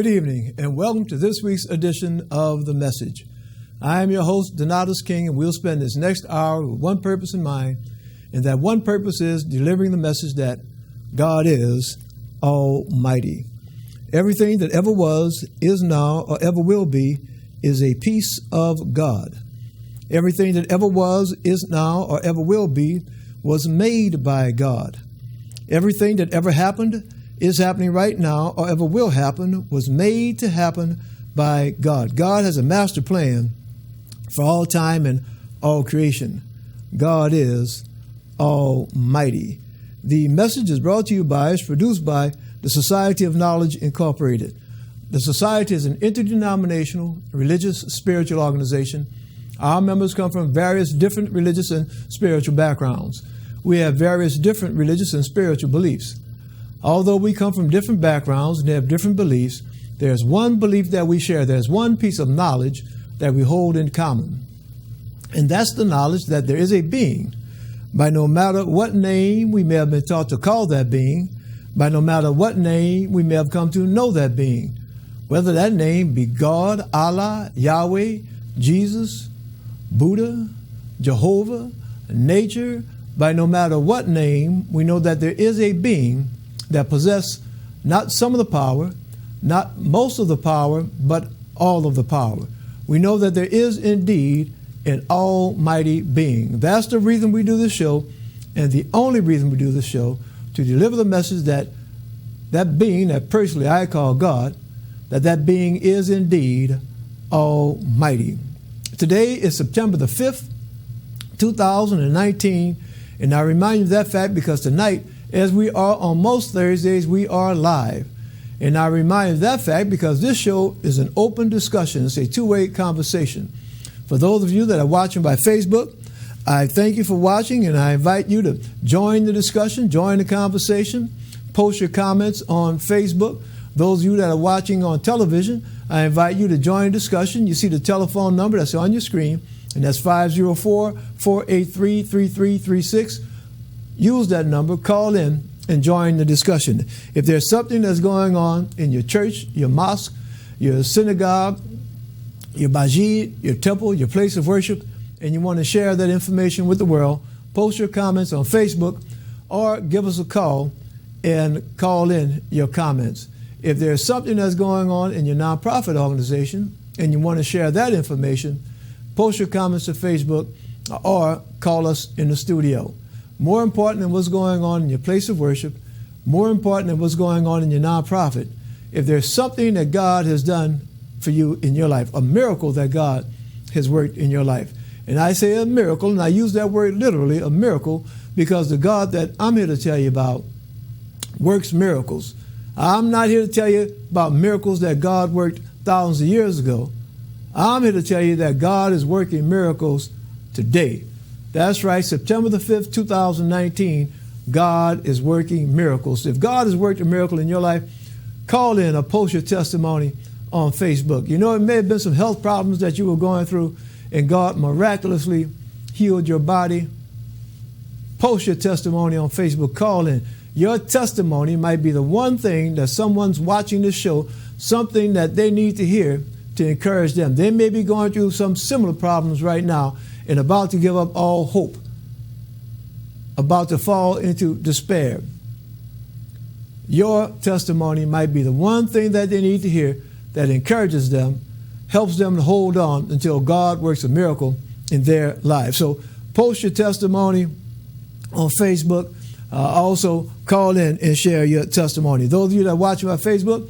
Good evening, and welcome to this week's edition of The Message. I am your host, Donatus King, and we'll spend this next hour with one purpose in mind, and that one purpose is delivering the message that God is Almighty. Everything that ever was, is now, or ever will be is a piece of God. Everything that ever was, is now, or ever will be was made by God. Everything that ever happened, is happening right now, or ever will happen, was made to happen by God. God has a master plan for all time and all creation. God is Almighty. The message is brought to you by, is produced by the Society of Knowledge Incorporated. The Society is an interdenominational, religious, spiritual organization. Our members come from various different religious and spiritual backgrounds. We have various different religious and spiritual beliefs. Although we come from different backgrounds and have different beliefs, there's one belief that we share. There's one piece of knowledge that we hold in common. And that's the knowledge that there is a being. By no matter what name we may have been taught to call that being, by no matter what name we may have come to know that being, whether that name be God, Allah, Yahweh, Jesus, Buddha, Jehovah, nature, by no matter what name, we know that there is a being that possess not some of the power, not most of the power, but all of the power. We know that there is indeed an almighty being. That's the reason we do this show, and the only reason we do this show, to deliver the message that that being, that personally I call God, that being is indeed almighty. Today is September the 5th, 2019, and I remind you of that fact because tonight, as we are on most Thursdays, we are live. And I remind you of that fact because this show is an open discussion. It's a two-way conversation. For those of you that are watching by Facebook, I thank you for watching, and I invite you to join the discussion, join the conversation, post your comments on Facebook. Those of you that are watching on television, I invite you to join the discussion. You see the telephone number that's on your screen, and that's 504-483-3336. Use that number, call in, and join the discussion. If there's something that's going on in your church, your mosque, your synagogue, your masjid, your temple, your place of worship, and you want to share that information with the world, post your comments on Facebook or give us a call and call in your comments. If there's something that's going on in your nonprofit organization and you want to share that information, post your comments to Facebook or call us in the studio. More important than what's going on in your place of worship, more important than what's going on in your nonprofit, if there's something that God has done for you in your life, a miracle that God has worked in your life. And I say a miracle, and I use that word literally, a miracle, because the God that I'm here to tell you about works miracles. I'm not here to tell you about miracles that God worked thousands of years ago. I'm here to tell you that God is working miracles today. That's right, September the 5th, 2019, God is working miracles. If God has worked a miracle in your life, call in or post your testimony on Facebook. You know, it may have been some health problems that you were going through, and God miraculously healed your body. Post your testimony on Facebook. Call in. Your testimony might be the one thing that someone's watching this show, something that they need to hear to encourage them. They may be going through some similar problems right now and about to give up all hope, about to fall into despair. Your testimony might be the one thing that they need to hear that encourages them, helps them to hold on until God works a miracle in their lives. So post your testimony on Facebook. Also call in and share your testimony. Those of you that are watching by Facebook,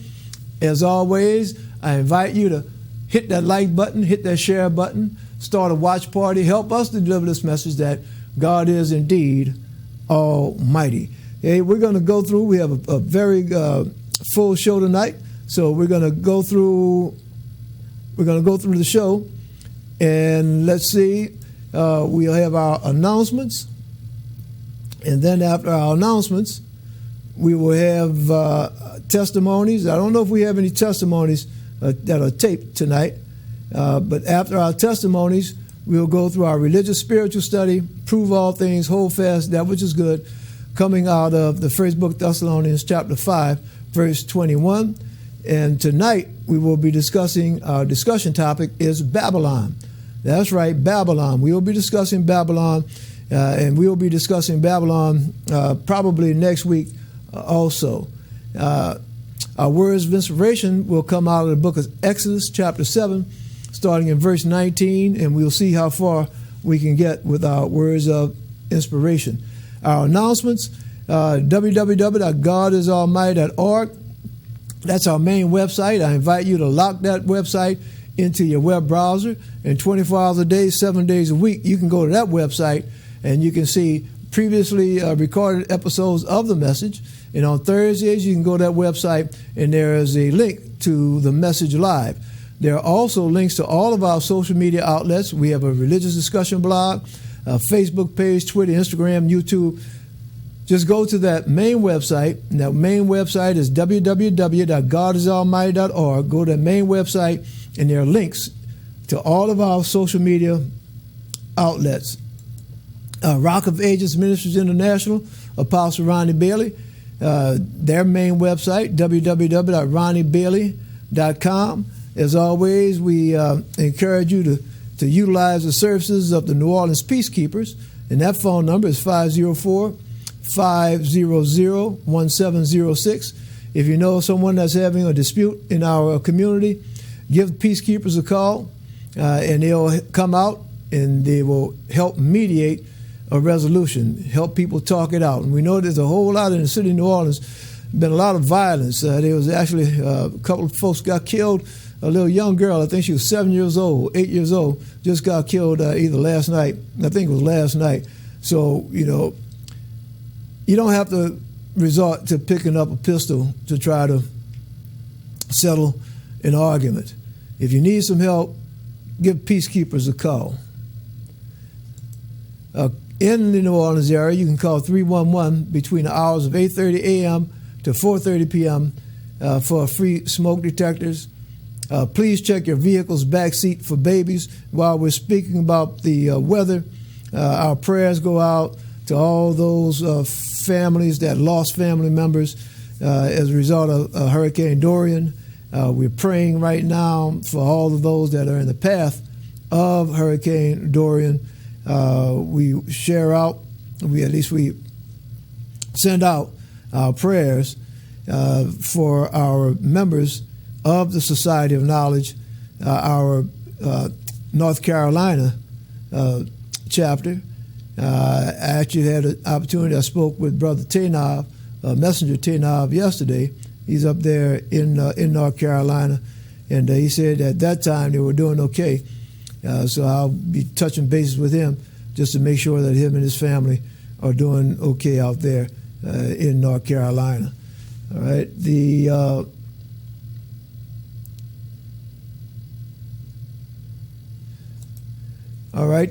as always, I invite you to hit that like button, hit that share button, start a watch party. Help us to deliver this message that God is indeed almighty. Hey, we're going to go through. We have a very full show tonight, so we're going to go through. We're going to go through the show, and let's see. We'll have our announcements, and then after our announcements, we will have testimonies. I don't know if we have any testimonies that are taped tonight. But after our testimonies, we'll go through our religious spiritual study, prove all things, hold fast that which is good, coming out of the first book, Thessalonians chapter 5, verse 21. And tonight we will be discussing, our discussion topic is Babylon. That's right, Babylon. We will be discussing Babylon, and we will be discussing Babylon probably next week also. Our words of inspiration will come out of the book of Exodus chapter 7, starting in verse 19, and we'll see how far we can get with our words of inspiration. Our announcements, www.godisalmighty.org. That's our main website. I invite you to lock that website into your web browser, and 24 hours a day, 7 days a week, you can go to that website and you can see previously recorded episodes of the message. And on Thursdays, you can go to that website and there is a link to the message live. There are also links to all of our social media outlets. We have a religious discussion blog, a Facebook page, Twitter, Instagram, YouTube. Just go to that main website. And that main website is www.godisalmighty.org. Go to that main website, and there are links to all of our social media outlets. Rock of Ages Ministries International, Apostle Ronnie Bailey, their main website, www.ronniebailey.com. As always, we encourage you to utilize the services of the New Orleans Peacekeepers, and that phone number is 504-500-1706. If you know someone that's having a dispute in our community, give Peacekeepers a call, and they'll come out and they will help mediate a resolution, help people talk it out. And we know there's a whole lot in the city of New Orleans, been a lot of violence. There was actually a couple of folks got killed. A little young girl, I think she was 7 years old, 8 years old, just got killed either last night. I think it was last night. So, you know, you don't have to resort to picking up a pistol to try to settle an argument. If you need some help, give Peacekeepers a call. In the New Orleans area, you can call 311 between the hours of 8:30 a.m. to 4:30 p.m. For free smoke detectors. Please check your vehicle's back seat for babies. While we're speaking about the weather, our prayers go out to all those families that lost family members as a result of Hurricane Dorian. We're praying right now for all of those that are in the path of Hurricane Dorian. We share out, we send out our prayers for our members of the Society of Knowledge, our North Carolina chapter. I actually had an opportunity. I spoke with Brother Tanov, Messenger Tanov, yesterday. He's up there in North Carolina, and he said at that time they were doing okay. So I'll be touching bases with him just to make sure that him and his family are doing okay out there in North Carolina. All right.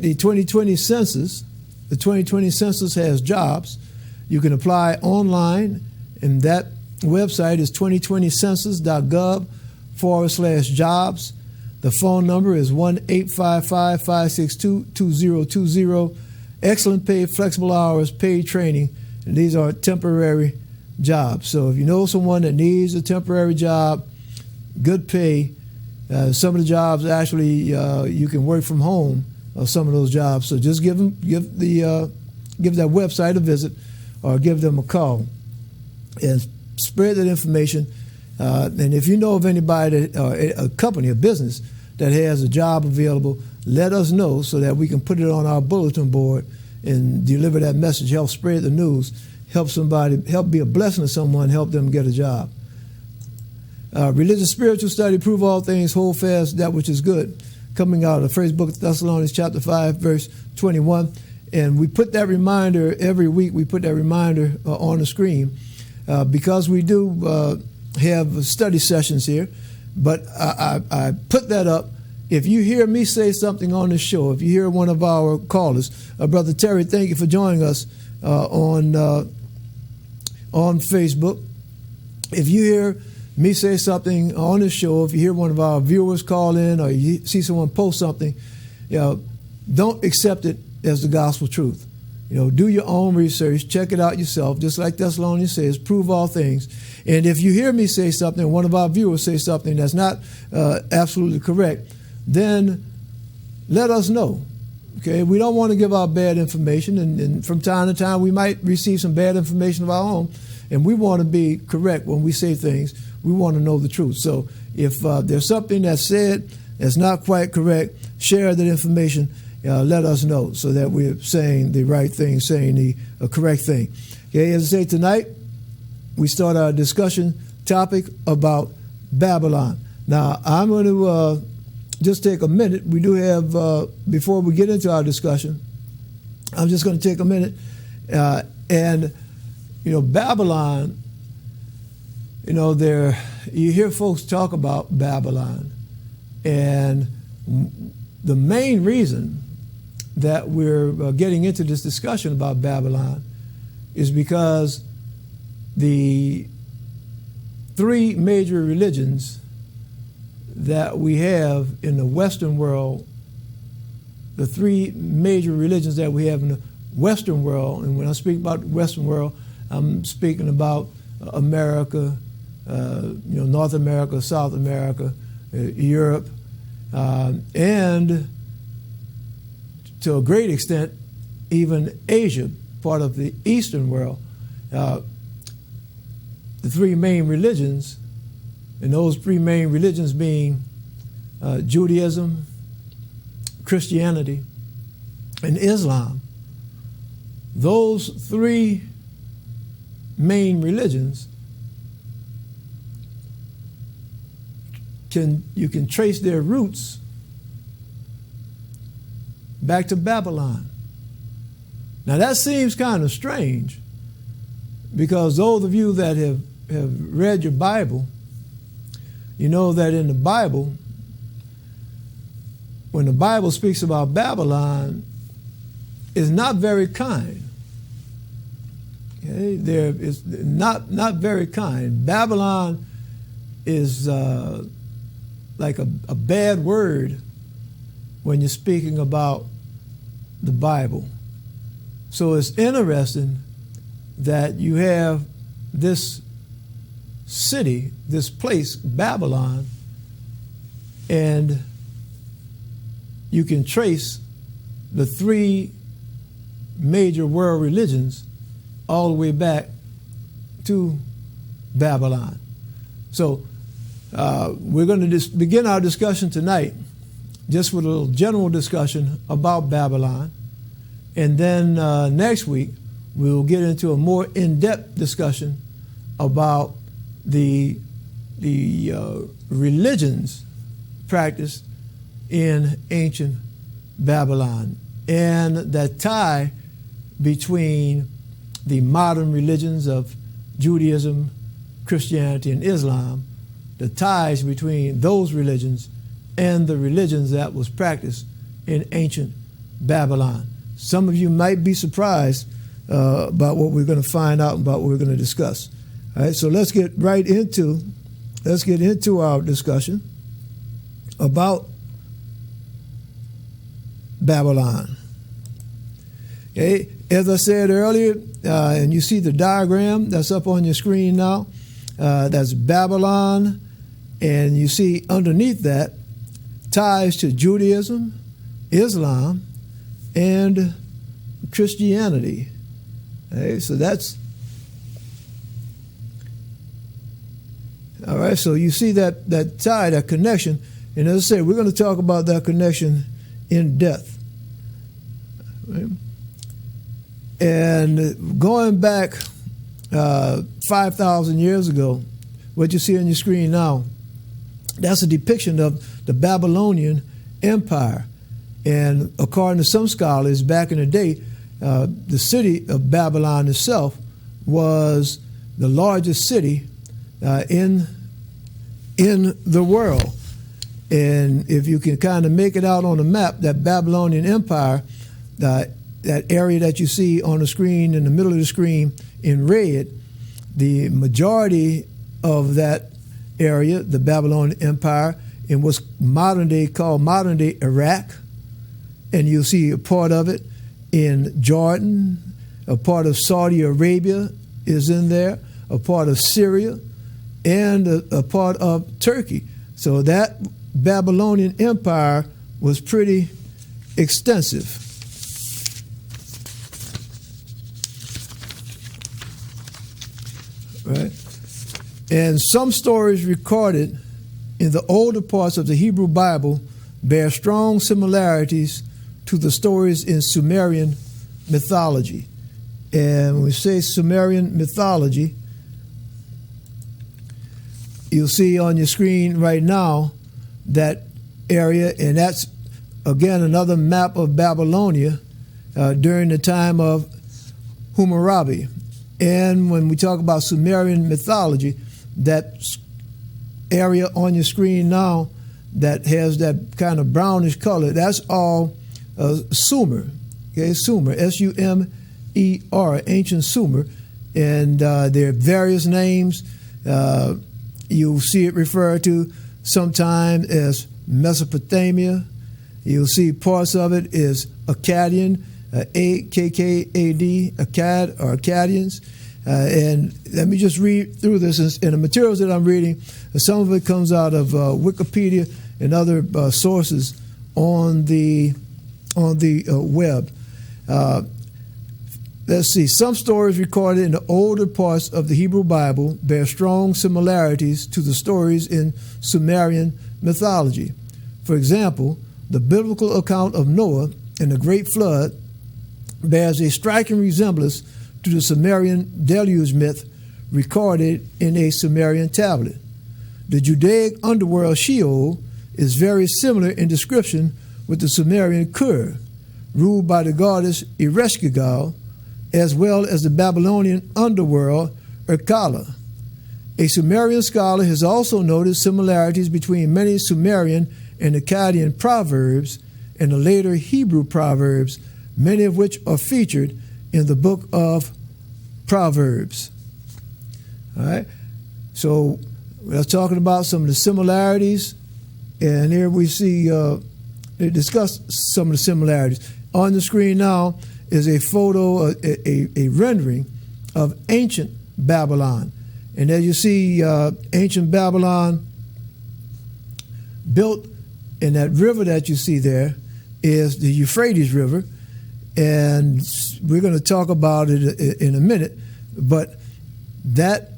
The 2020 census. The 2020 census has jobs. You can apply online, and that website is 2020census.gov/jobs. The phone number is 1-855-562-2020. Excellent pay, flexible hours, paid training, and these are temporary jobs. So if you know someone that needs a temporary job, good pay, some of the jobs actually you can work from home. Some of those jobs, so just give that website a visit, or give them a call, and spread that information. And if you know of anybody, a company, a business that has a job available, let us know so that we can put it on our bulletin board and deliver that message. Help spread the news. Help somebody. Help be a blessing to someone. Help them get a job. Religious spiritual study, prove all things, hold fast that which is good. Coming out of the first book of Thessalonians chapter 5, verse 21. And we put that reminder every week. We put that reminder on the screen because we do have study sessions here. But I put that up. If you hear me say something on this show, if you hear one of our callers, Brother Terry, thank you for joining us on Facebook. If you hear me say something on the show, if you hear one of our viewers call in, or you see someone post something, don't accept it as the gospel truth. Do your own research, check it out yourself, just like Thessalonians says, prove all things. And if you hear me say something, one of our viewers say something that's not absolutely correct, then let us know. Okay, we don't want to give out bad information, and from time to time we might receive some bad information of our own, and we want to be correct when we say things. We want to know the truth. So if there's something that's said that's not quite correct, share that information. Let us know so that we're saying the right thing, saying the correct thing. Okay, as I say, tonight we start our discussion topic about Babylon. Now, I'm going to just take a minute. We do have, before we get into our discussion, I'm just going to take a minute. And Babylon, you hear folks talk about Babylon. And the main reason that we're getting into this discussion about Babylon is because the three major religions that we have in the Western world, the three major religions that we have in the Western world, and when I speak about the Western world, I'm speaking about America, North America, South America, Europe, and to a great extent, even Asia, part of the Eastern world. The three main religions, and those three main religions being Judaism, Christianity, and Islam. Those three main religions you can trace their roots back to Babylon. Now that seems kind of strange, because those of you that have read your Bible, you know that in the Bible, when the Bible speaks about Babylon, it's not very kind. Okay? It's not very kind. Babylon is like a bad word when you're speaking about the Bible. So it's interesting that you have this city, this place, Babylon, and you can trace the three major world religions all the way back to Babylon. So we're going to begin our discussion tonight just with a little general discussion about Babylon. And then next week, we'll get into a more in-depth discussion about the religions practiced in ancient Babylon and that tie between the modern religions of Judaism, Christianity, and Islam, the ties between those religions and the religions that was practiced in ancient Babylon. Some of you might be surprised about what we're going to find out, about what we're going to discuss. All right, so let's get into our discussion about Babylon. Okay, as I said earlier, and you see the diagram that's up on your screen now, that's Babylon, and you see underneath that ties to Judaism, Islam, and Christianity. Okay, so that's all right. So you see that tie, that connection, and as I say, we're going to talk about that connection in depth. Right? And going back 5,000 years ago, what you see on your screen now, that's a depiction of the Babylonian Empire. And according to some scholars, back in the day, the city of Babylon itself was the largest city in the world. And if you can kind of make it out on the map, that Babylonian Empire, that area that you see on the screen, in the middle of the screen in red, the majority of that area, the Babylonian Empire, in what's called modern day Iraq, and you'll see a part of it in Jordan, a part of Saudi Arabia is in there, a part of Syria, and a part of Turkey. So that Babylonian Empire was pretty extensive. Right? And some stories recorded in the older parts of the Hebrew Bible bear strong similarities to the stories in Sumerian mythology. And when we say Sumerian mythology, you'll see on your screen right now that area, and that's, again, another map of Babylonia during the time of Hammurabi. And when we talk about Sumerian mythology, that area on your screen now that has that kind of brownish color, that's all Sumer, okay, Sumer, S-U-M-E-R, ancient Sumer, and there are various names. You'll see it referred to sometimes as Mesopotamia. You'll see parts of it is Akkadian, A-K-K-A-D, Akkad or Akkadians. And let me just read through this. In the materials that I'm reading, some of it comes out of Wikipedia and other sources on the web. Let's see. Some stories recorded in the older parts of the Hebrew Bible bear strong similarities to the stories in Sumerian mythology. For example, the biblical account of Noah and the Great Flood bears a striking resemblance to the Sumerian deluge myth recorded in a Sumerian tablet. The Judaic underworld Sheol is very similar in description with the Sumerian Kur, ruled by the goddess Ereshkigal, as well as the Babylonian underworld Erkala. A Sumerian scholar has also noted similarities between many Sumerian and Akkadian proverbs and the later Hebrew proverbs, many of which are featured in the book of Proverbs. All right, so we're talking about some of the similarities, and here we see they discuss some of the similarities. On the screen now is a photo, a rendering of ancient Babylon. And as you see, ancient Babylon built in that river that you see there is the Euphrates River. And we're going to talk about it in a minute. But that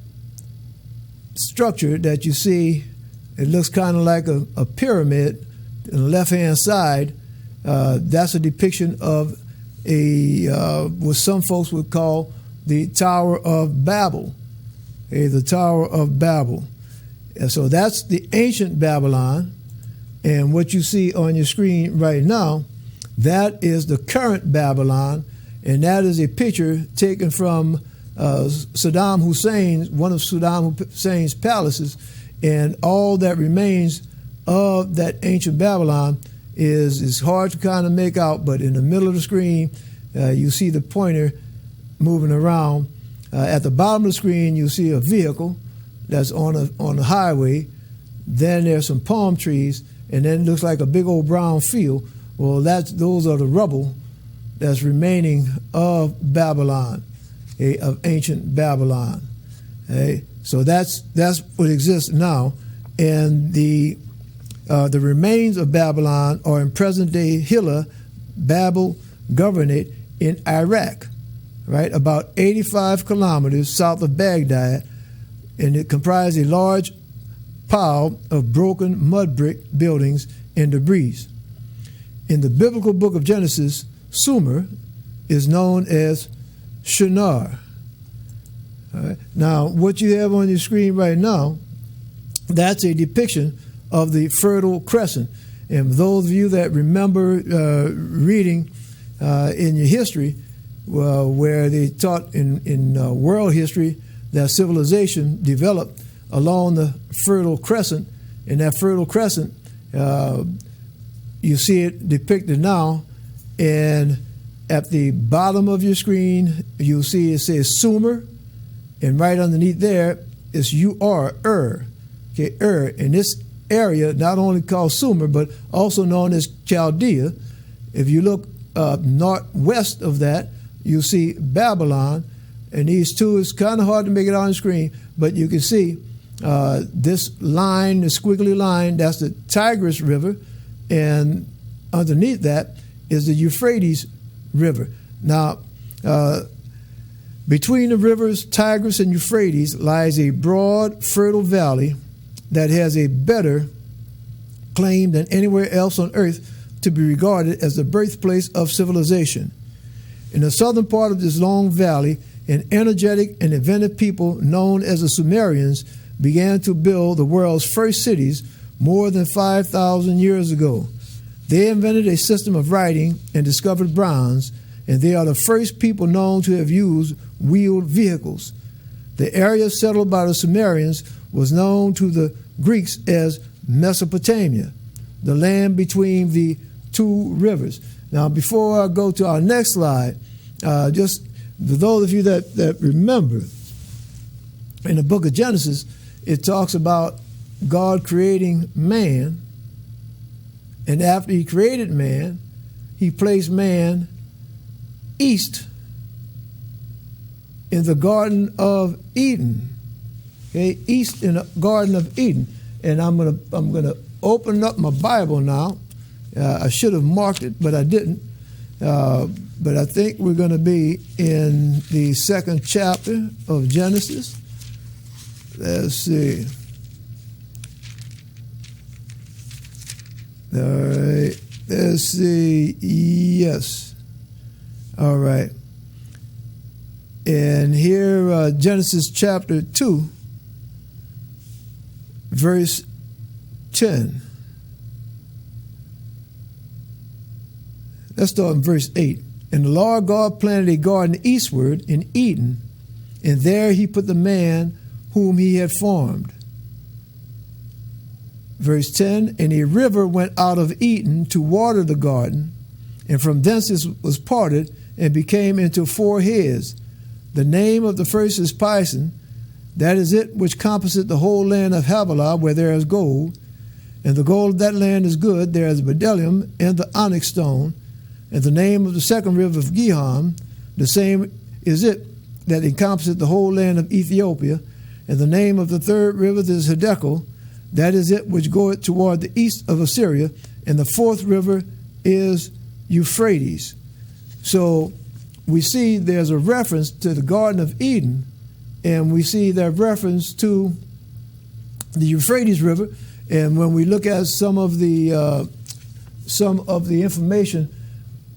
structure that you see, it looks kind of like a pyramid on the left-hand side. That's a depiction of what some folks would call the Tower of Babel. Okay, the Tower of Babel. And so that's the ancient Babylon. And what you see on your screen right now, that is the current Babylon. And that is a picture taken from Saddam Hussein, one of Saddam Hussein's palaces. And all that remains of that ancient Babylon is hard to kind of make out, but in the middle of the screen, you see the pointer moving around. At the bottom of the screen, you see a vehicle that's on a highway. Then there's some palm trees, and then it looks like a big old brown field. Well, those are the rubble that's remaining of Babylon, of ancient Babylon. So that's what exists now, and the remains of Babylon are in present-day Hilla, Babel Governorate in Iraq, right, about 85 kilometers south of Baghdad, and it comprises a large pile of broken mud brick buildings and debris. In the biblical book of Genesis, Sumer is known as Shinar. All right. Now, what you have on your screen right now, that's a depiction of the Fertile Crescent. And those of you that remember reading in your history, where they taught in world history that civilization developed along the Fertile Crescent, and that Fertile Crescent, you see it depicted now, and at the bottom of your screen, you'll see it says Sumer, and right underneath there is Ur. Okay, Ur. In this area, not only called Sumer, but also known as Chaldea. If you look northwest of that, you see Babylon. And these two, it's kind of hard to make it on the screen, but you can see this line, the squiggly line, that's the Tigris River, and underneath that is the Euphrates River. Now, between the rivers Tigris and Euphrates lies a broad, fertile valley that has a better claim than anywhere else on earth to be regarded as the birthplace of civilization. In the southern part of this long valley, an energetic and inventive people known as the Sumerians began to build the world's first cities more than 5,000 years ago. They invented a system of writing and discovered bronze, and they are the first people known to have used wheeled vehicles. The area settled by the Sumerians was known to the Greeks as Mesopotamia, the land between the two rivers. Now, before I go to our next slide, just for those of you that remember, in the book of Genesis, it talks about God creating man, and after he created man, he placed man east in the Garden of Eden. Okay, east in the Garden of Eden. And I'm gonna open up my Bible now. I should have marked it, but I didn't. But I think we're going to be in the second chapter of Genesis. Let's see. All right. Let's see. Yes. All right. And here, Genesis chapter 2, verse 10. Let's start in verse 8. And the Lord God planted a garden eastward in Eden, and there he put the man whom he had formed. Verse 10, and a river went out of Eden to water the garden, and from thence it was parted and became into four heads. The name of the first is Pison, that is it which compasseth the whole land of Havilah, where there is gold, and the gold of that land is good. There is bdellium and the onyx stone. And the name of the second river of Gihon, the same is it that encompasseth the whole land of Ethiopia. And the name of the third river is Hiddekel, that is it which goeth toward the east of Assyria. And the fourth river is Euphrates. So we see there's a reference to the Garden of Eden, and we see that reference to the Euphrates River. And when we look at some of the information,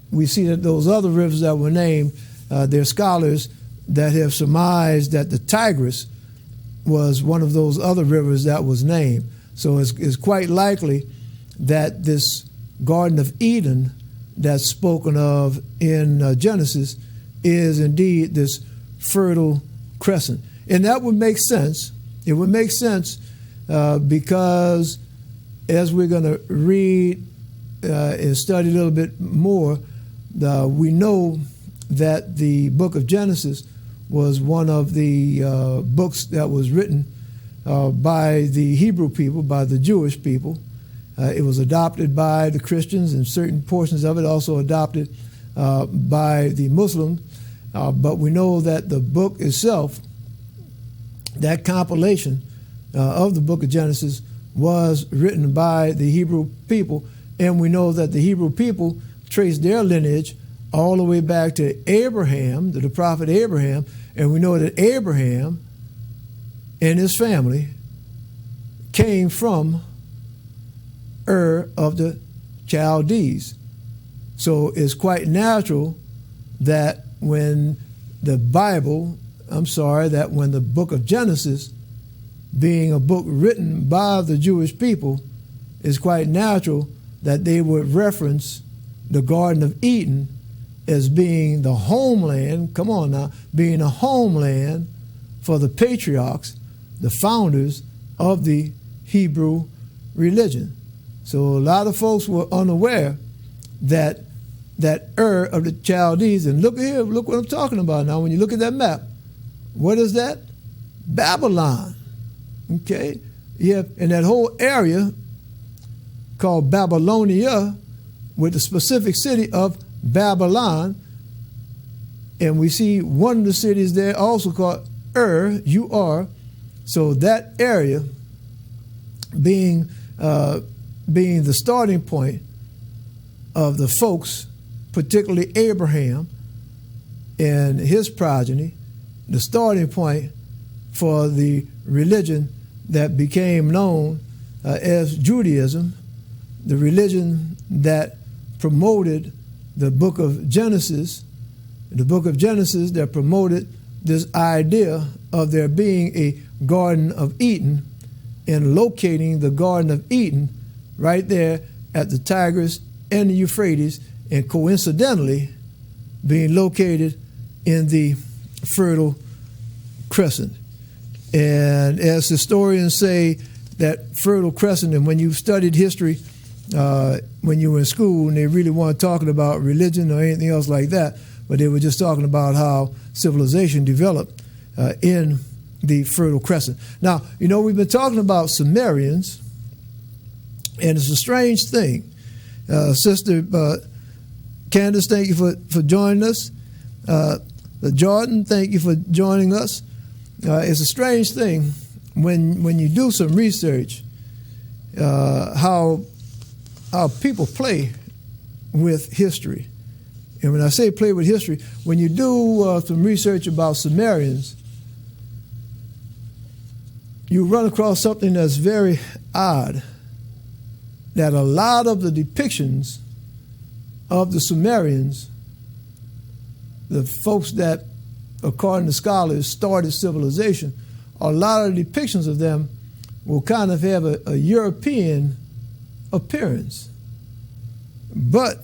we see that those other rivers that were named, there are scholars that have surmised that the Tigris was one of those other rivers that was named. So it's quite likely that this Garden of Eden that's spoken of in Genesis is indeed this fertile crescent. And that would make sense. It would make sense because as we're going to read and study a little bit more, we know that the book of Genesis was one of the books that was written by the Hebrew people, by the Jewish people. It was adopted by the Christians, and certain portions of it also adopted by the Muslims. But we know that the book itself, that compilation of the book of Genesis, was written by the Hebrew people. And we know that the Hebrew people trace their lineage all the way back to Abraham, to the prophet Abraham. And we know that Abraham and his family came from Ur of the Chaldees. So it's quite natural that when the book of Genesis, being a book written by the Jewish people, it's quite natural that they would reference the Garden of Eden as being the homeland, come on now, being a homeland for the patriarchs, the founders of the Hebrew religion. So a lot of folks were unaware that Ur of the Chaldees, and look here, look what I'm talking about now. When you look at that map, what is that? Babylon. Okay? Yeah, and that whole area called Babylonia, with the specific city of Babylon, and we see one of the cities there also called Ur. So that area being the starting point of the folks, particularly Abraham and his progeny, the starting point for the religion that became known as Judaism, the religion that promoted the book of Genesis, that promoted this idea of there being a Garden of Eden and locating the Garden of Eden right there at the Tigris and the Euphrates, and coincidentally being located in the Fertile Crescent. And as historians say, that Fertile Crescent, and when you studied history when you were in school and they really weren't talking about religion or anything else like that, but they were just talking about how civilization developed in the Fertile Crescent. Now, we've been talking about Sumerians, and it's a strange thing. Sister Candace, thank you for joining us. Jordan, thank you for joining us. It's a strange thing when you do some research, how people play with history. And when I say play with history, when you do some research about Sumerians, you run across something that's very odd, that a lot of the depictions of the Sumerians, the folks that, according to scholars, started civilization, a lot of the depictions of them will kind of have a European appearance. But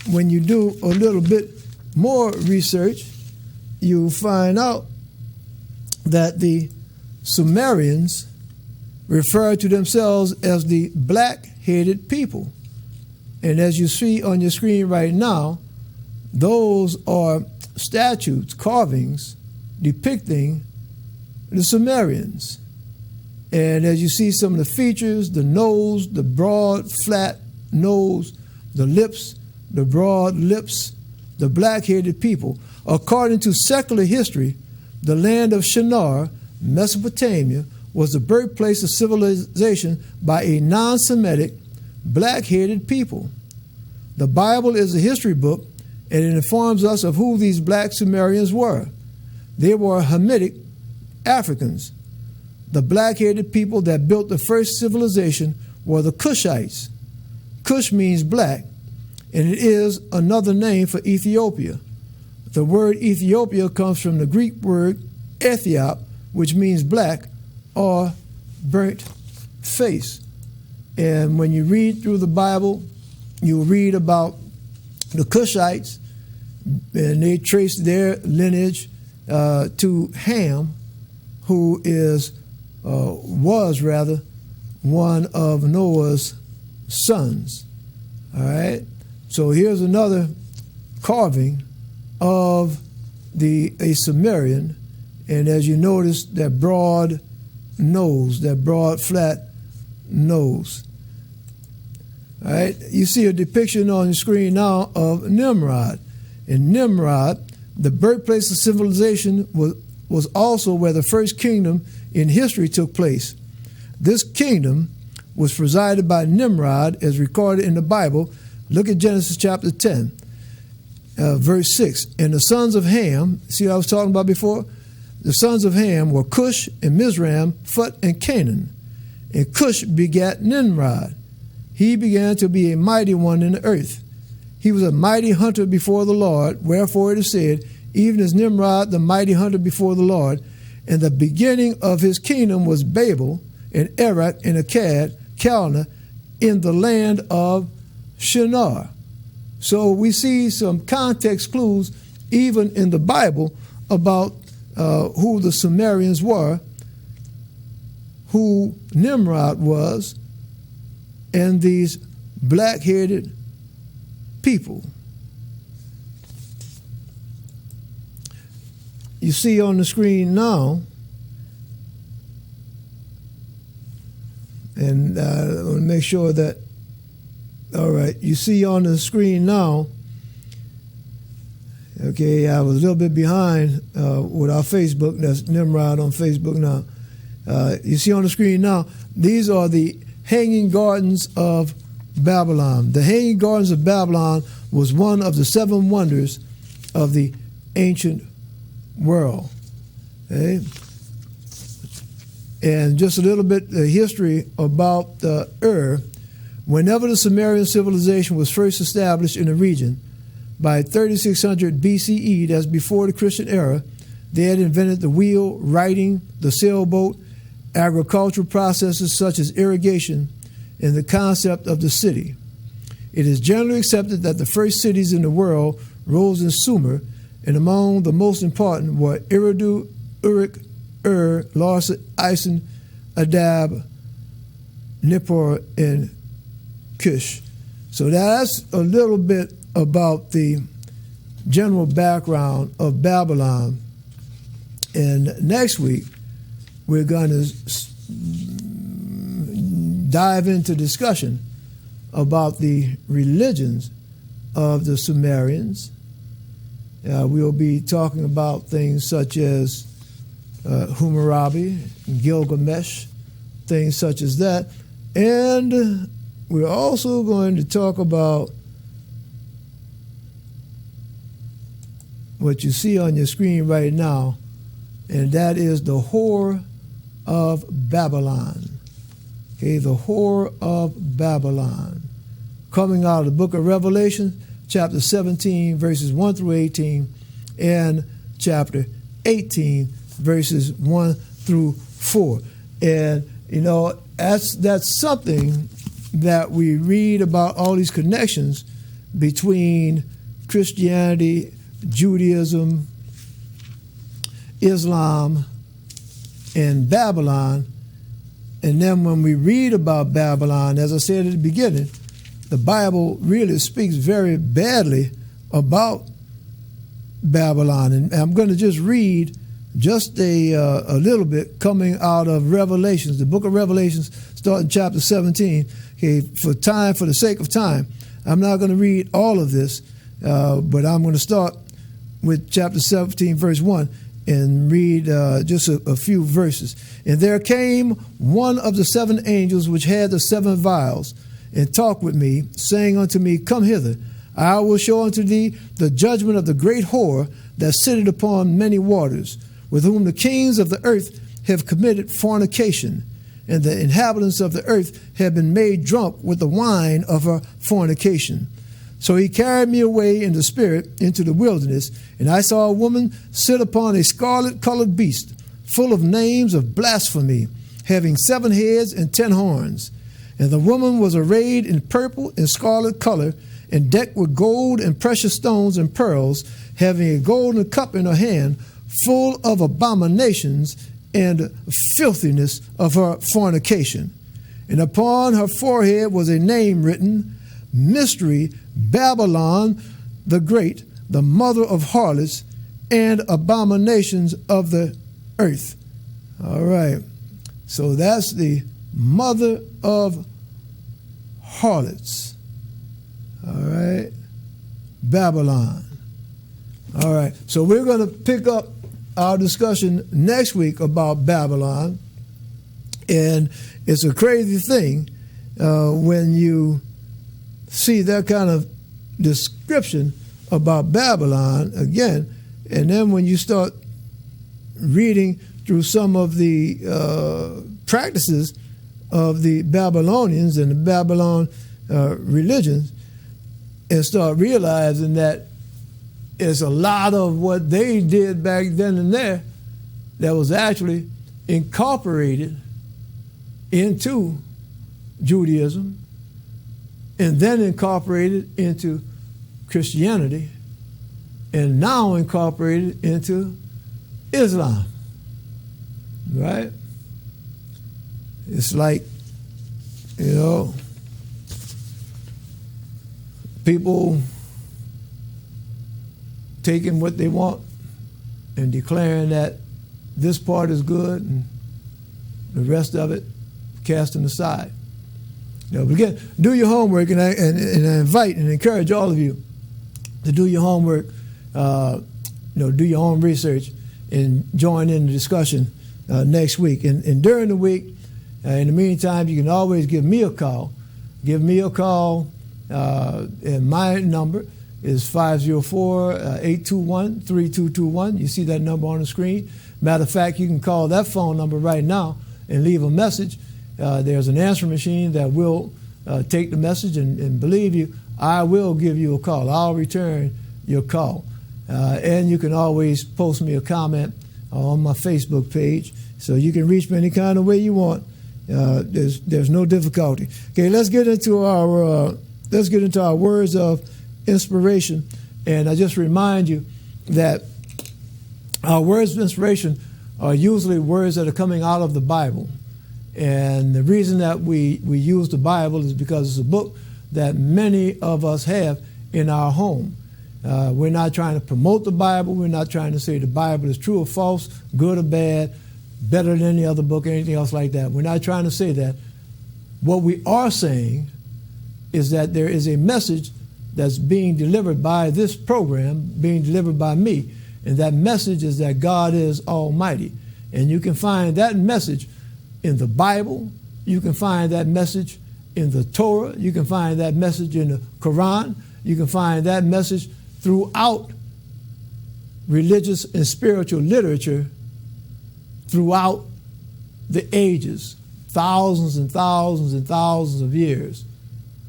when you do a little bit more research, you find out that the Sumerians refer to themselves as the black-headed people. And as you see on your screen right now, those are statues, carvings, depicting the Sumerians. And as you see some of the features, the nose, the broad, flat nose, the lips, the broad lips, the black-headed people. According to secular history, the land of Shinar, Mesopotamia, was the birthplace of civilization by a non-Semitic, black-headed people. The Bible is a history book, and it informs us of who these black Sumerians were. They were Hamitic Africans. The black-headed people that built the first civilization were the Cushites. Cush means black, and it is another name for Ethiopia. The word Ethiopia comes from the Greek word Ethiop, which means black or burnt face. And when you read through the Bible, you'll read about the Cushites, and they trace their lineage to Ham, who was one of Noah's sons. All right. So here's another carving of a Sumerian, and as you notice, that broad nose, that broad flat nose. All right. You see a depiction on the screen now of Nimrod. And Nimrod, the birthplace of civilization, was also where the first kingdom in history took place. This kingdom was presided by Nimrod, as recorded in the Bible. Look at Genesis chapter 10, verse 6. And the sons of Ham, see what I was talking about before? The sons of Ham were Cush and Mizraim, Phut and Canaan. And Cush begat Nimrod. He began to be a mighty one in the earth. He was a mighty hunter before the Lord, wherefore it is said, even as Nimrod, the mighty hunter before the Lord. And the beginning of his kingdom was Babel, and Erech, and Akkad, Calneh, in the land of Shinar. So we see some context clues even in the Bible about who the Sumerians were, who Nimrod was, and these black-headed people. You see on the screen now, and I want to make sure that All right, you see on the screen now, okay, I was a little bit behind with our Facebook. That's Nimrod on Facebook now. You see on the screen now, these are the Hanging Gardens of Babylon. The Hanging Gardens of Babylon was one of the 7 wonders of the ancient world. Okay? And just a little bit of history about whenever the Sumerian civilization was first established in the region, by 3600 BCE, that's before the Christian era, they had invented the wheel, writing, the sailboat, agricultural processes such as irrigation, and the concept of the city. It is generally accepted that the first cities in the world rose in Sumer, and among the most important were Eridu, Uruk, Larsa, Isen, Adab, Nippur, and Cush. So that's a little bit about the general background of Babylon. And next week, we're going to dive into discussion about the religions of the Sumerians. We'll be talking about things such as Hammurabi, Gilgamesh, things such as that. And we're also going to talk about what you see on your screen right now, and that is the Whore of Babylon. Okay, the Whore of Babylon. Coming out of the book of Revelation, chapter 17, verses 1 through 18, and chapter 18, verses 1 through 4. And, you know, that's something that we read about, all these connections between Christianity, Judaism, Islam, and Babylon. And then when we read about Babylon, as I said at the beginning, the Bible really speaks very badly about Babylon. And I'm going to just read just a little bit coming out of Revelations, the book of Revelations, starting chapter 17. Okay, for the sake of time, I'm not going to read all of this, but I'm going to start with chapter 17, verse 1, and read just a few verses. And there came one of the 7 angels which had the 7 vials, and talked with me, saying unto me, Come hither, I will show unto thee the judgment of the great whore that sitteth upon many waters, with whom the kings of the earth have committed fornication, and the inhabitants of the earth have been made drunk with the wine of her fornication. So he carried me away in the spirit into the wilderness, and I saw a woman sit upon a scarlet-colored beast, full of names of blasphemy, having 7 heads and 10 horns. And the woman was arrayed in purple and scarlet color, and decked with gold and precious stones and pearls, having a golden cup in her hand, full of abominations and filthiness of her fornication. And upon her forehead was a name written, Mystery, Babylon the Great, the mother of harlots and abominations of the earth. All right. So that's the mother of harlots. All right. Babylon. All right. So we're going to pick up our discussion next week about Babylon. And it's a crazy thing when you see that kind of description about Babylon again, and then when you start reading through some of the practices of the Babylonians and the Babylon religions, and start realizing that it's a lot of what they did back then and there that was actually incorporated into Judaism, and then incorporated into Christianity, and now incorporated into Islam, right? It's like, you know, people taking what they want and declaring that this part is good and the rest of it casting aside. Again, do your homework, and I invite and encourage all of you to do your homework. Do your own research and join in the discussion next week. And during the week, in the meantime, you can always give me a call. Give me a call, and my number is 504-821-3221. You see that number on the screen. Matter of fact, you can call that phone number right now and leave a message. There's an answering machine that will take the message, and believe you, I will give you a call. I'll return your call. And you can always post me a comment on my Facebook page, so you can reach me any kind of way you want. There's no difficulty. Okay, let's get into our words of inspiration. And I just remind you that our words of inspiration are usually words that are coming out of the Bible. And the reason that we use the Bible is because it's a book that many of us have in our home. We're not trying to promote the Bible. We're not trying to say the Bible is true or false, good or bad, better than any other book or anything else like that. We're not trying to say that. What we are saying is that there is a message that's being delivered by this program, being delivered by me, and that message is that God is Almighty. And you can find that message in the Bible. You can find that message in the Torah. You can find that message in the Quran. You can find that message throughout religious and spiritual literature throughout the ages, thousands and thousands and thousands of years.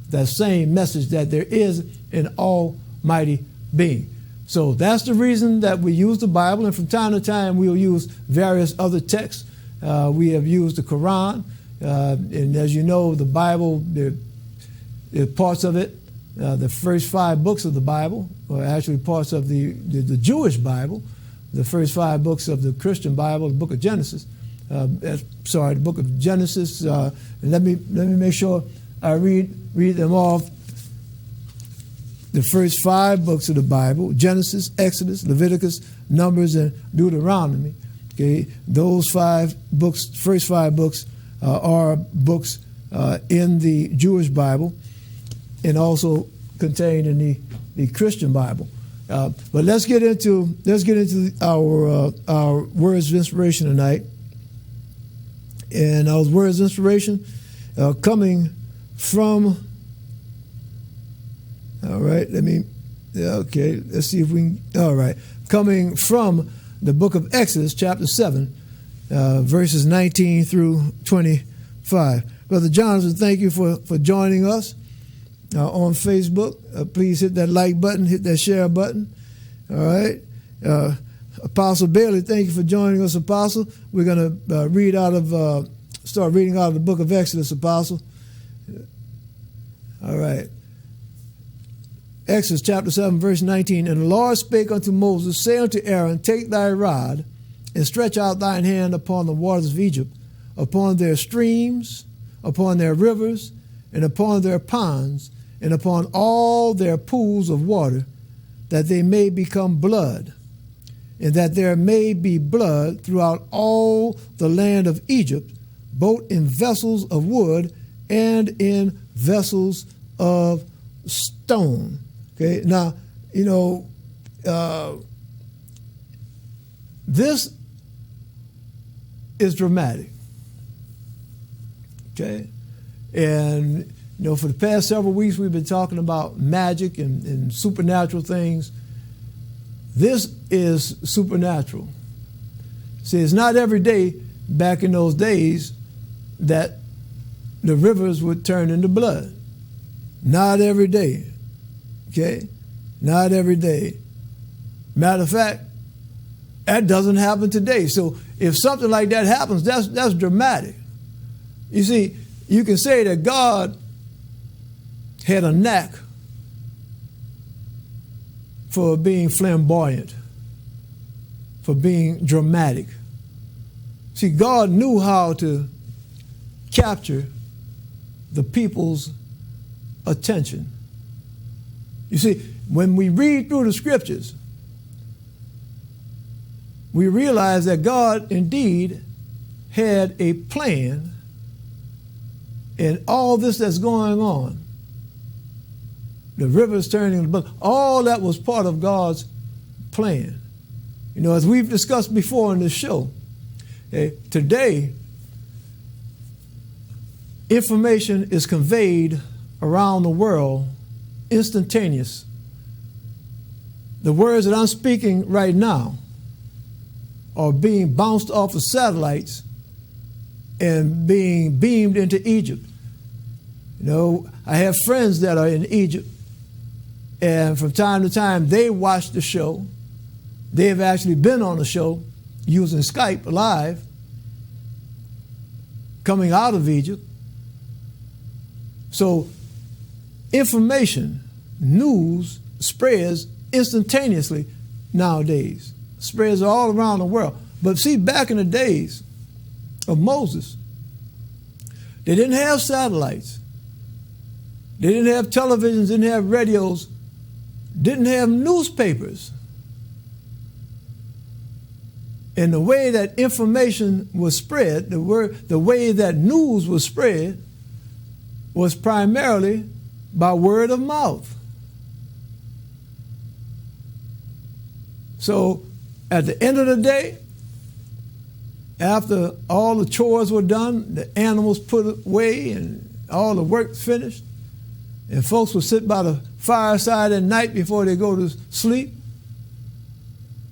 That same message that there is an almighty being. So that's the reason that we use the Bible, and from time to time we'll use various other texts. We have used the Quran, and as you know, the Bible, there are parts of it, the first 5 books of the Bible, or actually parts of the Jewish Bible, the first 5 books of the Christian Bible, the book of Genesis. The book of Genesis. And let me make sure I read them off. The first 5 books of the Bible: Genesis, Exodus, Leviticus, Numbers, and Deuteronomy. Okay, those 5 books, first 5 books, are books in the Jewish Bible, and also contained in the Christian Bible. But let's get into our words of inspiration tonight. And our words of inspiration coming from. All right, let's see if we can. All right, coming from the book of Exodus, chapter 7, verses 19 through 25. Brother Jonathan, thank you for joining us on Facebook. Please hit that like button, hit that share button. All right. Apostle Bailey, thank you for joining us, Apostle. We're going to start reading out of the book of Exodus, Apostle. All right. Exodus chapter 7, verse 19. And the Lord spake unto Moses, say unto Aaron, take thy rod, and stretch out thine hand upon the waters of Egypt, upon their streams, upon their rivers, and upon their ponds, and upon all their pools of water, that they may become blood, and that there may be blood throughout all the land of Egypt, both in vessels of wood and in vessels of stone. Okay, now, this is dramatic. Okay, and for the past several weeks we've been talking about magic and supernatural things. This is supernatural. See, it's not every day back in those days that the rivers would turn into blood. Not every day. Okay? Not every day. Matter of fact, that doesn't happen today. So if something like that happens, that's dramatic. You see, you can say that God had a knack for being flamboyant, for being dramatic. See, God knew how to capture the people's attention. You see, when we read through the scriptures, we realize that God indeed had a plan and all this that's going on, the river is turning to blood, all that was part of God's plan. You know, as we've discussed before in this show, today, information is conveyed around the world instantaneous. The words that I'm speaking right now are being bounced off of satellites and being beamed into Egypt. You know, I have friends that are in Egypt, and from time to time they watch the show. They've actually been on the show using Skype live, coming out of Egypt. So information, news spreads instantaneously nowadays. Spreads all around the world. But see, back in the days of Moses, they didn't have satellites. They didn't have televisions, didn't have radios, didn't have newspapers. And the way that information was spread, the way that news was spread, was primarily by word of mouth. So at the end of the day, after all the chores were done, the animals put away and all the work finished, and folks would sit by the fireside at night before they go to sleep,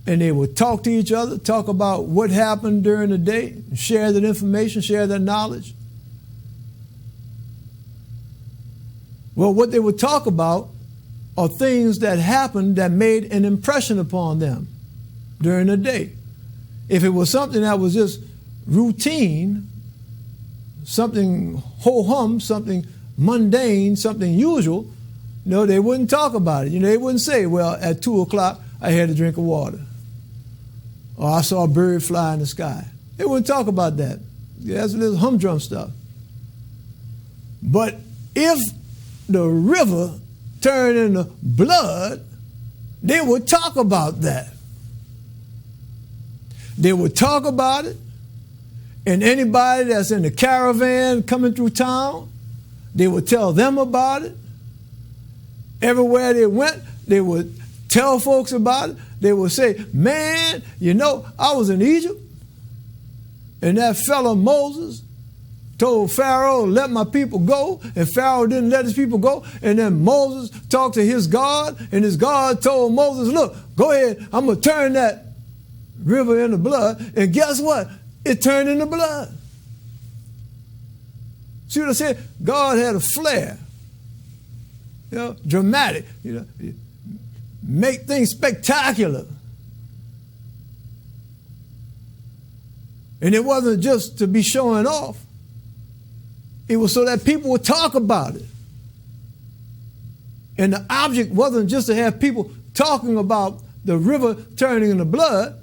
and they would talk to each other, talk about what happened during the day, share that information, share that knowledge. Well, what they would talk about are things that happened that made an impression upon them during the day. If it was something that was just routine, something ho-hum, something mundane, something usual, they wouldn't talk about it. They wouldn't say, well, at 2 o'clock, I had a drink of water. Or I saw a bird fly in the sky. They wouldn't talk about that. That's a little humdrum stuff. But if the river turned into blood, they would talk about that. They would talk about it, and anybody that's in the caravan coming through town, they would tell them about it. Everywhere they went, they would tell folks about it. They would say, man, I was in Egypt, and that fellow Moses told Pharaoh, let my people go, and Pharaoh didn't let his people go. And then Moses talked to his God, and his God told Moses, look, go ahead, I'm going to turn that river into blood. And guess what? It turned into blood. See what I said? God had a flair, dramatic, make things spectacular. And it wasn't just to be showing off. It was so that people would talk about it. And the object wasn't just to have people talking about the river turning into blood.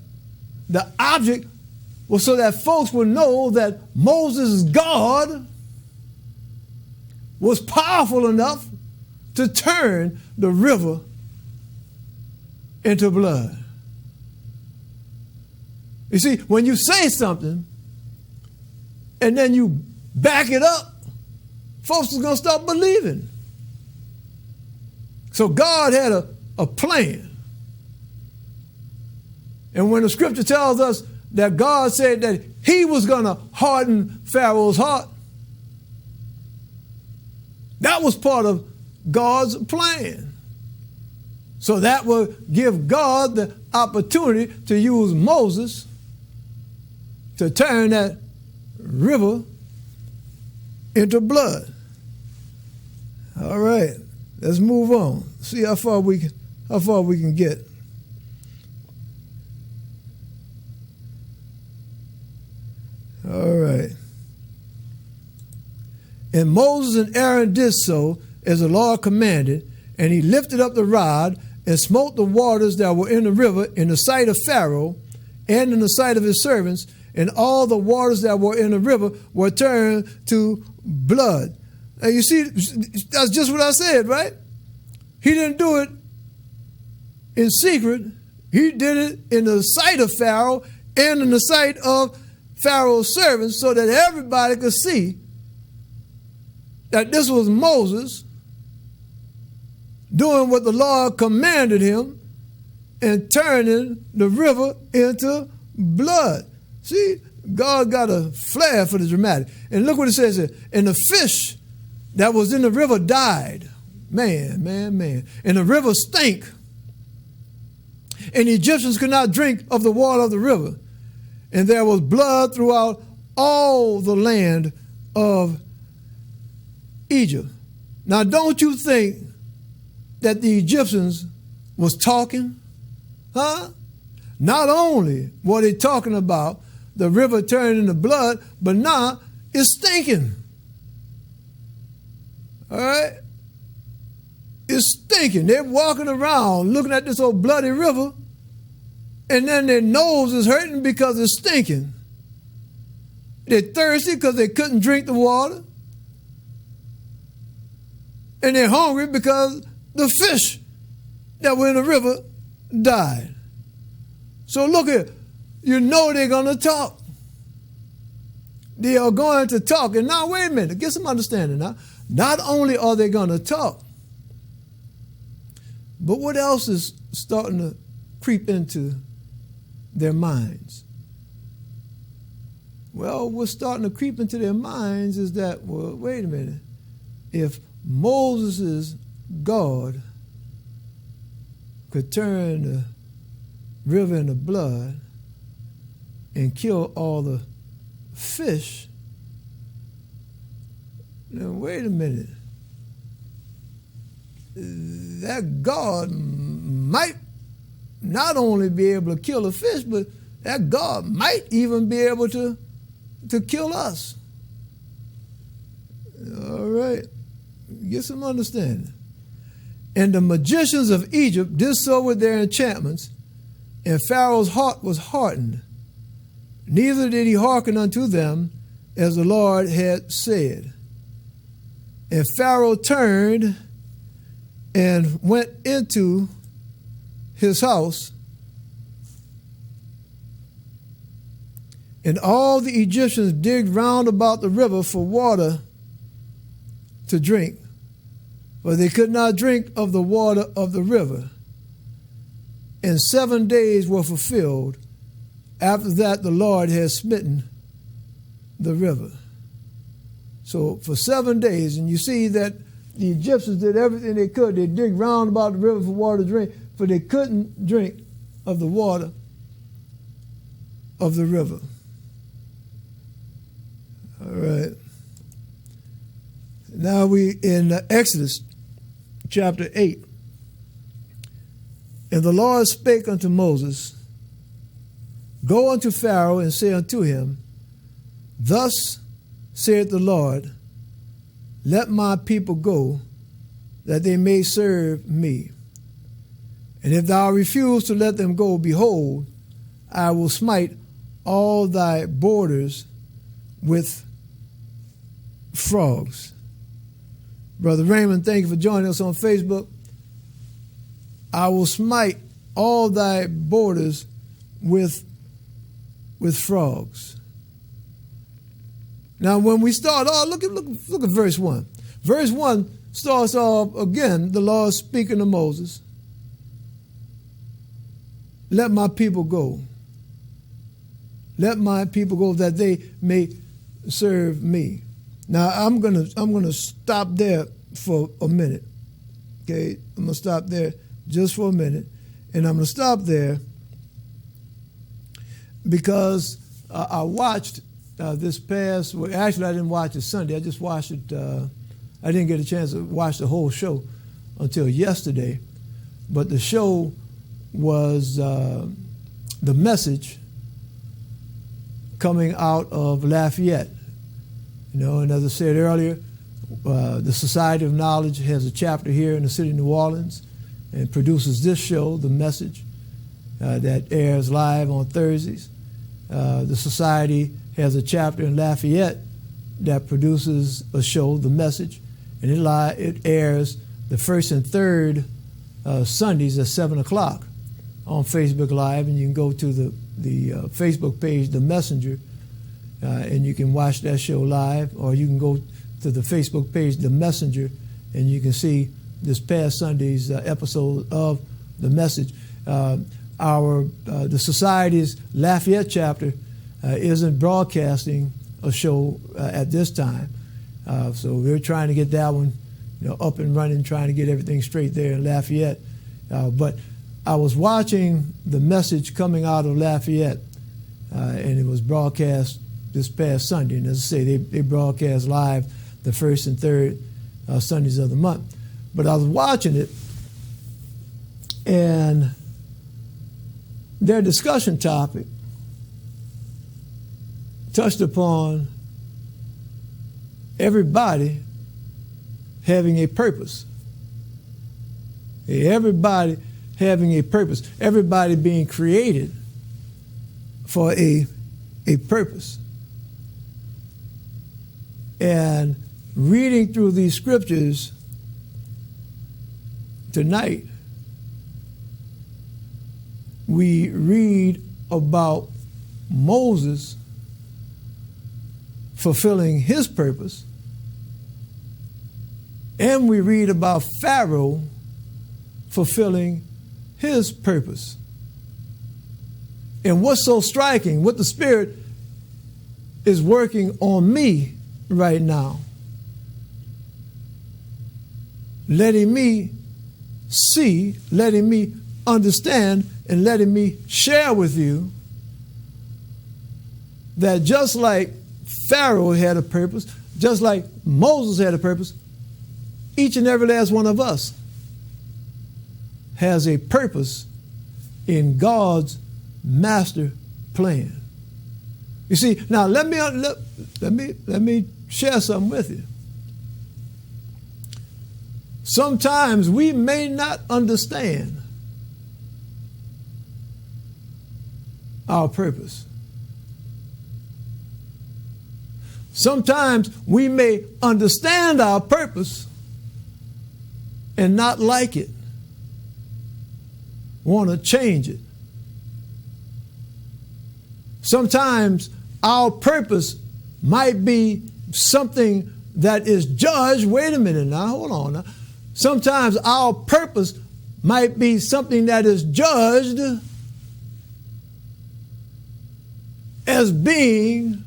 The object was so that folks would know that Moses' God was powerful enough to turn the river into blood. You see, when you say something and then you back it up, folks are going to start believing. So God had a plan. And when the scripture tells us that God said that he was going to harden Pharaoh's heart, that was part of God's plan. So that will give God the opportunity to use Moses to turn that river into blood. All right, let's move on. See how far we can get. All right. And Moses and Aaron did so as the Lord commanded, and he lifted up the rod and smote the waters that were in the river in the sight of Pharaoh and in the sight of his servants, and all the waters that were in the river were turned to blood. Now you see, that's just what I said, right? He didn't do it in secret. He did it in the sight of Pharaoh and in the sight of Pharaoh's servants so that everybody could see that this was Moses doing what the Lord commanded him and turning the river into blood. See, God got a flair for the dramatic. And look what it says here. And the fish that was in the river died. Man. And the river stank. And the Egyptians could not drink of the water of the river. And there was blood throughout all the land of Egypt. Now, don't you think that the Egyptians was talking? Huh? Not only were they talking about the river turning into blood, but now it's stinking. All right? It's stinking. They're walking around looking at this old bloody river, and then their nose is hurting because it's stinking. They're thirsty because they couldn't drink the water. And they're hungry because the fish that were in the river died. So look here. You know they're going to talk. They are going to talk. And now, wait a minute. Get some understanding now. Not only are they going to talk, but what else is starting to creep into their minds? Well, what's starting to creep into their minds is that, well, wait a minute. If Moses' God could turn the river into blood and kill all the fish, now wait a minute. That God might not only be able to kill a fish, but that God might even be able to kill us. All right. Get some understanding. And the magicians of Egypt did so with their enchantments, and Pharaoh's heart was hardened. Neither did he hearken unto them as the Lord had said. And Pharaoh turned and went into his house, and all the Egyptians digged round about the river for water to drink, for they could not drink of the water of the river. And 7 days were fulfilled. After that, the Lord had smitten the river. So for 7 days, and you see that the Egyptians did everything they could. They dig round about the river for water to drink, for they couldn't drink of the water of the river. All right. Now we in Exodus chapter 8. And the Lord spake unto Moses, Go unto Pharaoh and say unto him, Thus saith the Lord, Let my people go, that they may serve me. And if thou refuse to let them go, behold, I will smite all thy borders with frogs. Brother Raymond, thank you for joining us on Facebook. I will smite all thy borders with frogs. Now, when we start off, look at verse 1. Verse 1 starts off, again, the Lord speaking to Moses. Let my people go. Let my people go that they may serve me. Now, I'm gonna stop there for a minute. Okay, I'm gonna stop there just for a minute, and I'm gonna stop there because I watched this past. Well, actually, I didn't watch it Sunday. I just watched it. I didn't get a chance to watch the whole show until yesterday, but the show was The Message coming out of Lafayette. You know, and as I said earlier, the Society of Knowledge has a chapter here in the city of New Orleans and produces this show, The Message, that airs live on Thursdays. The Society has a chapter in Lafayette that produces a show, The Message, and it airs the first and third Sundays at 7 o'clock on Facebook Live, and you can go to the Facebook page, The Messenger, and you can watch that show live, or you can go to the Facebook page, The Messenger, and you can see this past Sunday's episode of The Message. The Society's Lafayette chapter isn't broadcasting a show at this time. So we're trying to get that one up and running, trying to get everything straight there in Lafayette. But I was watching The Message coming out of Lafayette, and it was broadcast this past Sunday. And as I say, they broadcast live the first and third Sundays of the month. But I was watching it, and their discussion topic touched upon everybody having a purpose. Everybody having a purpose. Everybody being created for a purpose. And reading through these scriptures tonight, we read about Moses fulfilling his purpose, and we read about Pharaoh fulfilling his purpose. And what's so striking, what the Spirit is working on me right now, letting me see, letting me understand, and letting me share with you that just like Pharaoh had a purpose, just like Moses had a purpose, each and every last one of us has a purpose in God's master plan. You see, now let me share something with you. Sometimes we may not understand our purpose. Sometimes we may understand our purpose and not like it, want to change it. Sometimes our purpose might be something that is judged. Wait a minute now, hold on now. Sometimes our purpose might be something that is judged as being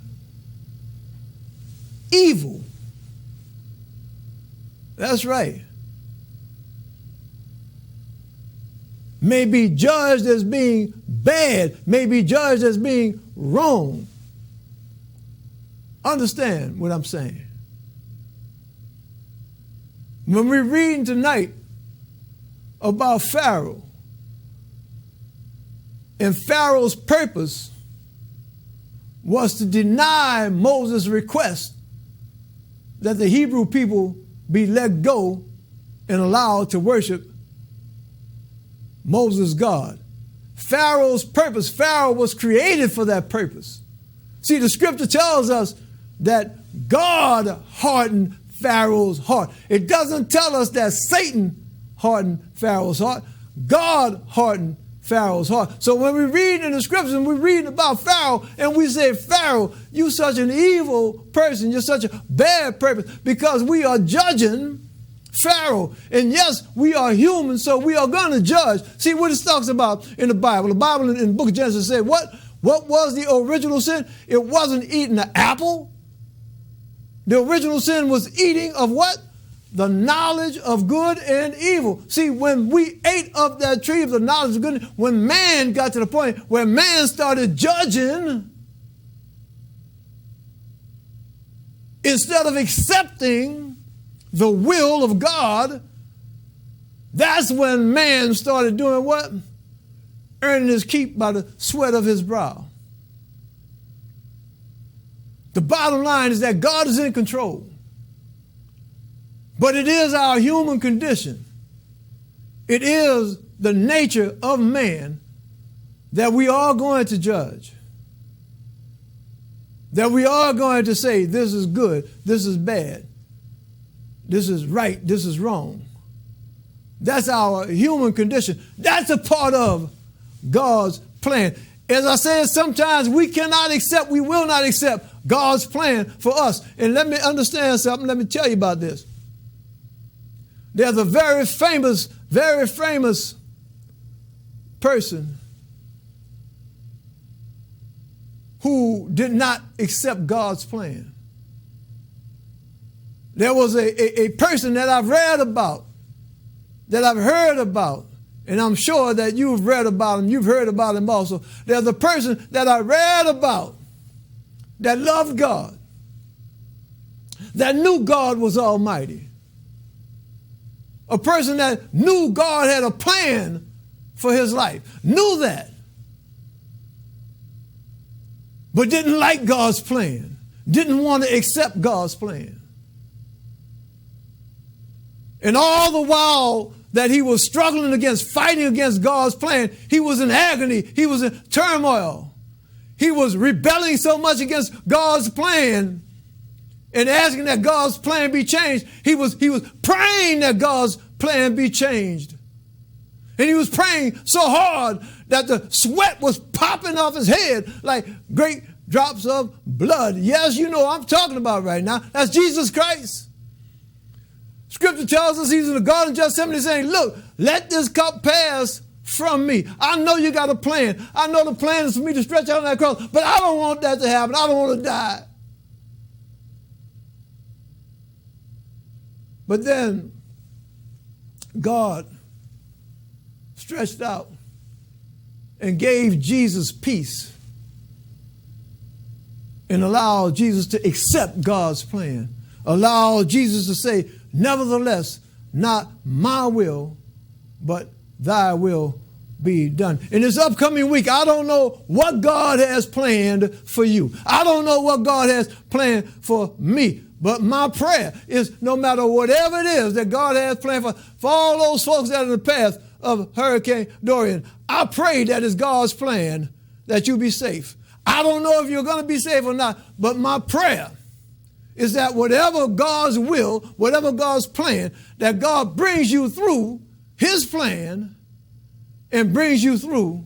evil. That's right. May be judged as being bad, may be judged as being wrong. Understand what I'm saying? When we're reading tonight about Pharaoh, and Pharaoh's purpose was to deny Moses' request that the Hebrew people be let go and allowed to worship Moses' God. Pharaoh's purpose, Pharaoh was created for that purpose. See, the scripture tells us that God hardened Pharaoh's heart. It doesn't tell us that Satan hardened Pharaoh's heart. God hardened Pharaoh's heart. So when we read in the scriptures and we read about Pharaoh and we say, Pharaoh, you're such an evil person, you're such a bad person, because we are judging Pharaoh. And yes, we are human, so we are going to judge. See what it talks about in the Bible. The Bible in the book of Genesis said, what was the original sin? It wasn't eating an apple. The original sin was eating of what? The knowledge of good and evil. See, when we ate of that tree of the knowledge of good, when man got to the point where man started judging, instead of accepting the will of God, that's when man started doing what? Earning his keep by the sweat of his brow. The bottom line is that God is in control. But it is our human condition. It is the nature of man that we are going to judge. That we are going to say, this is good, this is bad, this is right, this is wrong. That's our human condition. That's a part of God's plan. As I said, sometimes we will not accept God's plan for us. And let me understand something. Let me tell you about this. There's a very famous person who did not accept God's plan. There was a person that I've read about, that I've heard about, and I'm sure that you've read about him, you've heard about him also. There's a person that I read about that loved God, that knew God was almighty. A person that knew God had a plan for his life, knew that, but didn't like God's plan, didn't want to accept God's plan. And all the while that he was fighting against God's plan, he was in agony, he was in turmoil. He was rebelling so much against God's plan and asking that God's plan be changed. He was praying that God's plan be changed. And he was praying so hard that the sweat was popping off his head like great drops of blood. Yes, you know what I'm talking about right now. That's Jesus Christ. Scripture tells us he's in the Garden of Gethsemane saying, look, let this cup pass from me. I know you got a plan. I know the plan is for me to stretch out on that cross, but I don't want that to happen. I don't want to die. But then God stretched out and gave Jesus peace and allowed Jesus to accept God's plan. Allowed Jesus to say, nevertheless, not my will, but thy will be done. In this upcoming week, I don't know what God has planned for you. I don't know what God has planned for me. But my prayer is no matter whatever it is that God has planned for all those folks that are in the path of Hurricane Dorian, I pray that it's God's plan that you be safe. I don't know if you're going to be safe or not, but my prayer is that whatever God's will, whatever God's plan, that God brings you through his plan and brings you through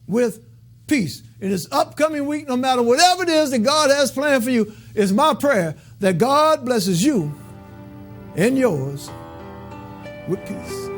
with peace. In this upcoming week, no matter whatever it is that God has planned for you, it's my prayer that God blesses you and yours with peace.